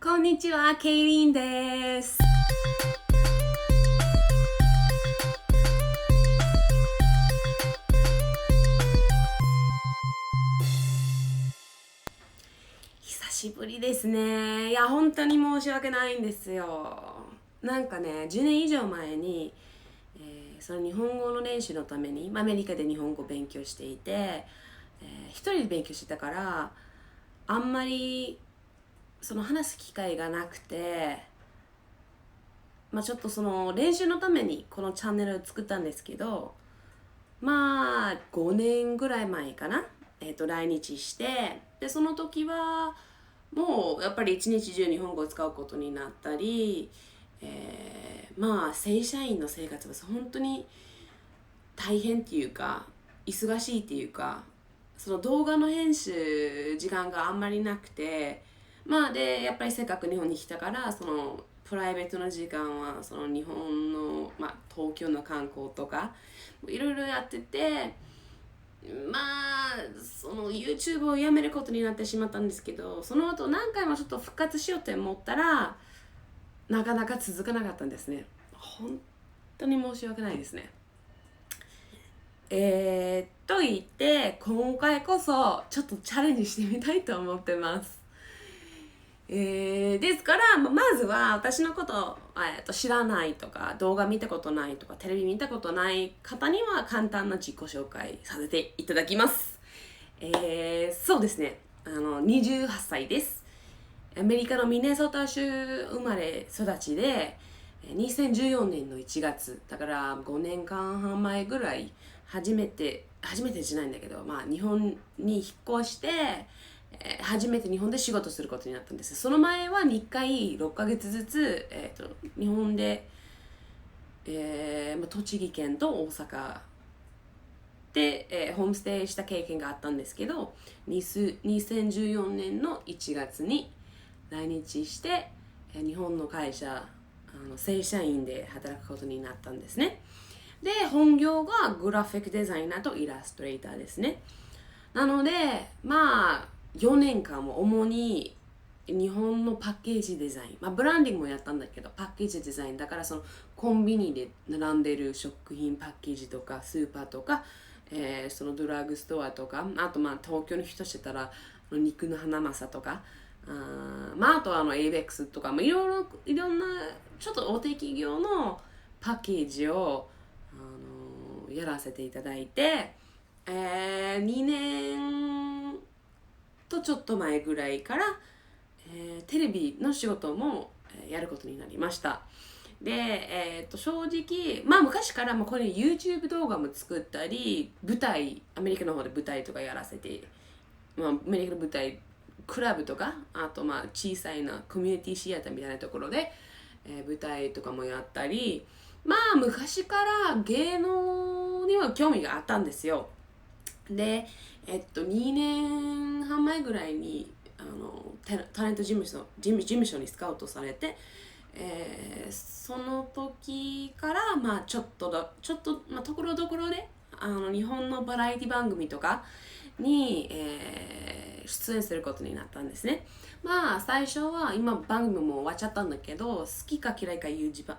こんにちは、ケイリンです。久しぶりですね。いや、本当に申し訳ないんですよ。なんかね、10年以上前に、その日本語の練習のために、アメリカで日本語を勉強していて、一人で勉強してたから、あんまりその話す機会がなくて、ちょっとその練習のためにこのチャンネルを作ったんですけど、5年ぐらい前かな、来日して、でその時はもうやっぱり一日中日本語を使うことになったり、正社員の生活は本当に大変っていうか忙しいっていうか、その動画の編集時間があんまりなくて、でやっぱりせっかく日本に来たから、そのプライベートな時間はその日本の、東京の観光とかいろいろやってて、その YouTube をやめることになってしまったんですけど、その後何回もちょっと復活しようって思ったらなかなか続かなかったんですね。本当に申し訳ないですね。と言って今回こそちょっとチャレンジしてみたいと思ってます。ですから、まずは私のことを、知らないとか、動画見たことないとか、テレビ見たことない方には簡単な自己紹介させていただきます。そうですね。28歳です。アメリカのミネソタ州生まれ育ちで、2014年の1月、だから5年間半前ぐらい、初めてじゃないんだけど、日本に引っ越して、初めて日本で仕事することになったんです。その前は2回6ヶ月ずつ、日本で、栃木県と大阪で、ホームステイした経験があったんですけど、2014年の1月に来日して、日本の会社正社員で働くことになったんですね。で、本業がグラフィックデザイナーとイラストレーターですね。なので4年間も主に日本のパッケージデザイン、ブランディングもやったんだけど、パッケージデザインだから、そのコンビニで並んでる食品パッケージとかスーパーとか、そのドラッグストアとか、あと東京の人してたら肉のハナマサとか、あとはエイベックスとか、いろんなちょっと大手企業のパッケージをやらせていただいて、2年とちょっと前ぐらいから、テレビの仕事もやることになりました。で、正直昔からこれ YouTube 動画も作ったり、舞台アメリカの方で舞台とかやらせて、アメリカの舞台クラブとか、あと小さいなコミュニティシアターみたいなところで、舞台とかもやったり、昔から芸能には興味があったんですよ。で、2年半前ぐらいにタレント事務所にスカウトされて、その時からちょっとところどころで日本のバラエティ番組とかに、出演することになったんですね。最初は今番組も終わっちゃったんだけど、好きか嫌いか言う時間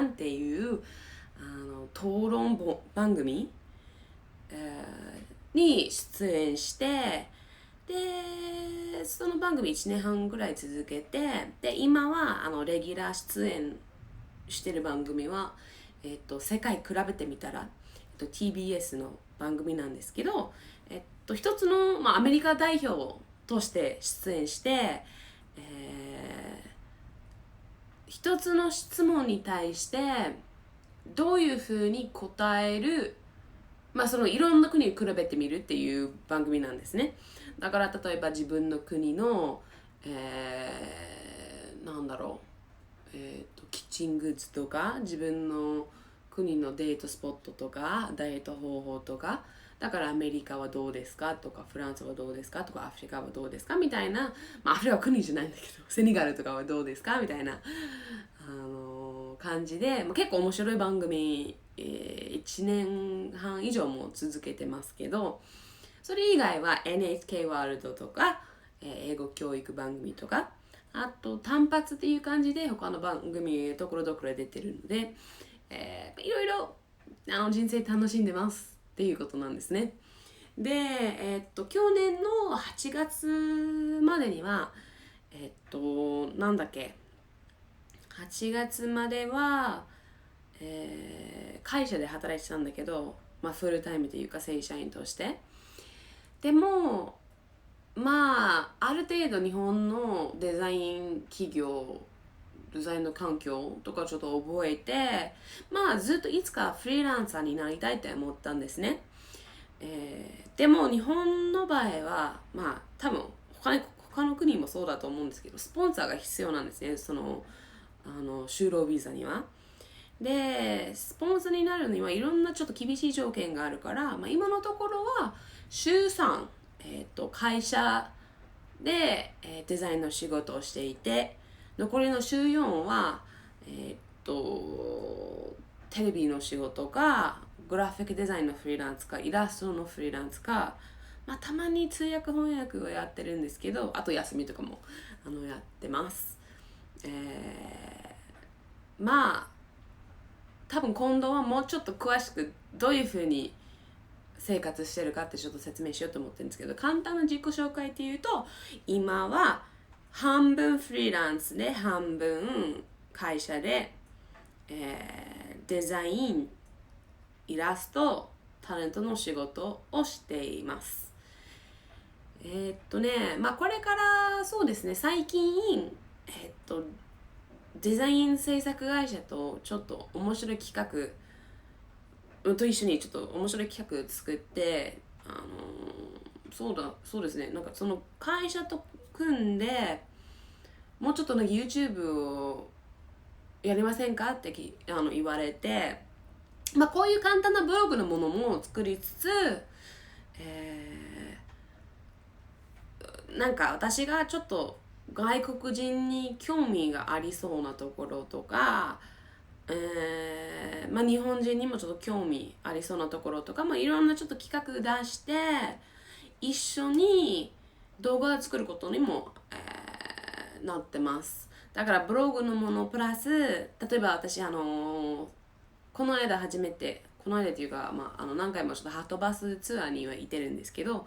っていう討論番組、に出演して、でその番組1年半ぐらい続けて、で今はレギュラー出演してる番組は、世界比べてみたら、TBS の番組なんですけど、一つの、アメリカ代表として出演して、一つの質問に対してどういうふうに答える、そのいろんな国に比べてみるっていう番組なんですね。だから例えば自分の国の、キッチングッズとか、自分の国のデートスポットとか、ダイエット方法とか、だからアメリカはどうですかとか、フランスはどうですかとか、アフリカはどうですかみたいな、アフリカは国じゃないんだけど、セネガルとかはどうですかみたいな、感じで、結構面白い番組、1年半以上も続けてますけど、それ以外は NHK ワールドとか、英語教育番組とか、あと単発っていう感じで他の番組ところどころで出てるので、いろいろ人生楽しんでますっていうことなんですね。で、去年の8月までにはなんだっけ、8月までは、会社で働いてたんだけど、フルタイムというか正社員として。でもある程度日本のデザイン企業、デザインの環境とかちょっと覚えて、ずっといつかフリーランサーになりたいって思ったんですね。でも日本の場合は多分他の国もそうだと思うんですけど、スポンサーが必要なんですね、その就労ビザには。でスポンサーになるにはいろんなちょっと厳しい条件があるから、今のところは週3、会社で、デザインの仕事をしていて、残りの週4は、テレビの仕事かグラフィックデザインのフリーランスかイラストのフリーランスか、たまに通訳翻訳をやってるんですけど、あと休みとかもやってます。多分今度はもうちょっと詳しくどういうふうに生活してるかってちょっと説明しようと思ってるんですけど、簡単な自己紹介っていうと、今は半分フリーランスで半分会社で、デザイン、イラスト、タレントの仕事をしています。これからそうですね、最近デザイン制作会社とちょっと面白い企画と一緒にちょっと面白い企画作って、そうですね、なんかその会社と組んでもうちょっとYouTube をやりませんかって言われて、こういう簡単なブログのものも作りつつ、なんか私がちょっと外国人に興味がありそうなところとか、日本人にもちょっと興味ありそうなところとか、いろんなちょっと企画出して一緒に動画を作ることにも、なってます。だからブログのものプラス、例えば私この間っていうか、何回もちょっとハトバスツアーには行ってるんですけど、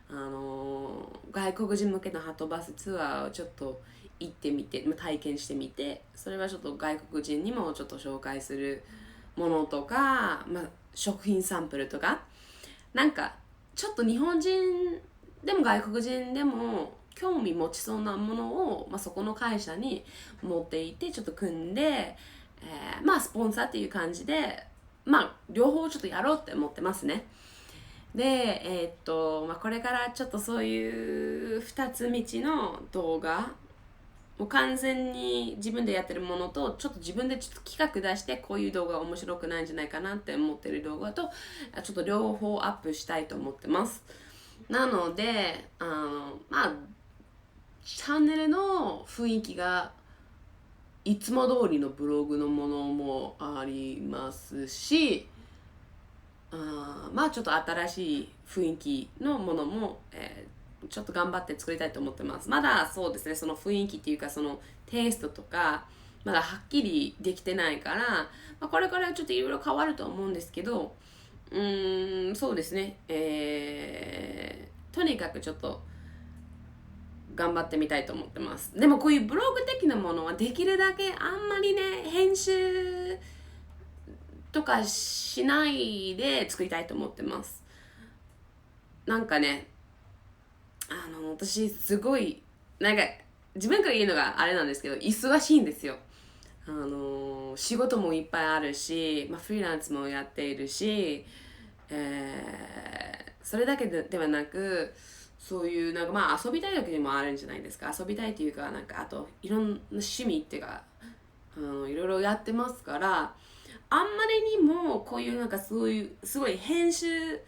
外国人向けのハトバスツアーをちょっと行ってみて、体験してみて、それはちょっと外国人にもちょっと紹介するものとか、食品サンプルとか、なんかちょっと日本人でも外国人でも興味持ちそうなものを、そこの会社に持っていってちょっと組んで、スポンサーっていう感じで、両方ちょっとやろうって思ってますね。で、これからちょっとそういう2つ道の動画、もう完全に自分でやってるものと、ちょっと自分でちょっと企画出してこういう動画面白くないんじゃないかなって思ってる動画と、ちょっと両方アップしたいと思ってます。なのでチャンネルの雰囲気がいつも通りのブログのものもありますし、ちょっと新しい雰囲気のものも、ちょっと頑張って作りたいと思ってます。まだそうですね、その雰囲気っていうかそのテイストとかまだはっきりできてないから、これからちょっといろいろ変わると思うんですけど、そうですね、とにかくちょっと頑張ってみたいと思ってます。でもこういうブログ的なものはできるだけあんまりね、編集とかしないで作りたいと思ってます。なんかね、私すごいなんか自分から言うのがあれなんですけど、忙しいんですよ。仕事もいっぱいあるし、フリーランスもやっているし、それだけではなく、そういうなんか遊びたい時にもあるんじゃないですか。遊びたいっていうか、なんかあといろんな趣味っていうか、いろいろやってますから、あんまりにもこういうなんかそういうすごい編集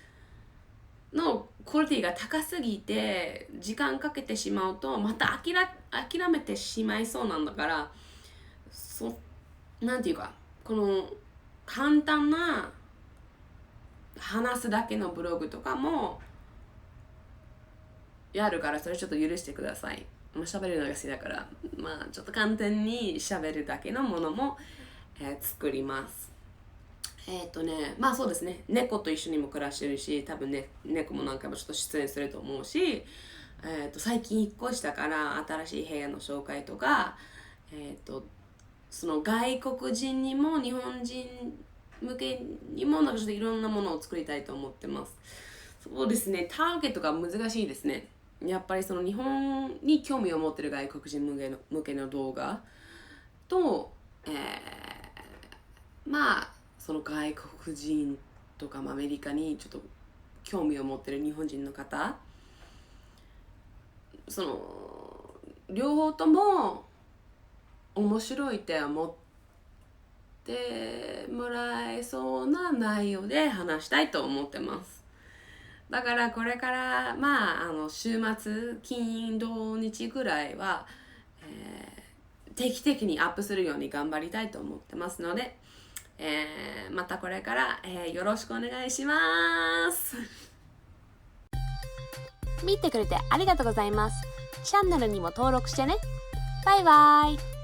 のクオリティが高すぎて時間かけてしまうとまた諦めてしまいそうなんだから、なんていうか、この簡単な話すだけのブログとかもやるから、それちょっと許してください。喋るのが好きだから、ちょっと簡単に喋るだけのものも、作ります。そうですね、猫と一緒にも暮らしてるし、多分ね、猫も何回もちょっと出演すると思うし、最近引っ越したから新しい部屋の紹介とか、その外国人にも日本人向けにもちょっといろんなものを作りたいと思ってます。そうですね、ターゲットが難しいですね。やっぱりその日本に興味を持ってる外国人向けの動画と、その外国人とかアメリカにちょっと興味を持ってる日本人の方、その両方とも面白いって思ってもらえそうな内容で話したいと思ってます。だからこれから週末金土日ぐらいは、定期的にアップするように頑張りたいと思ってますので、またこれから、よろしくお願いします。見てくれてありがとうございます。チャンネルにも登録してね。バイバイ。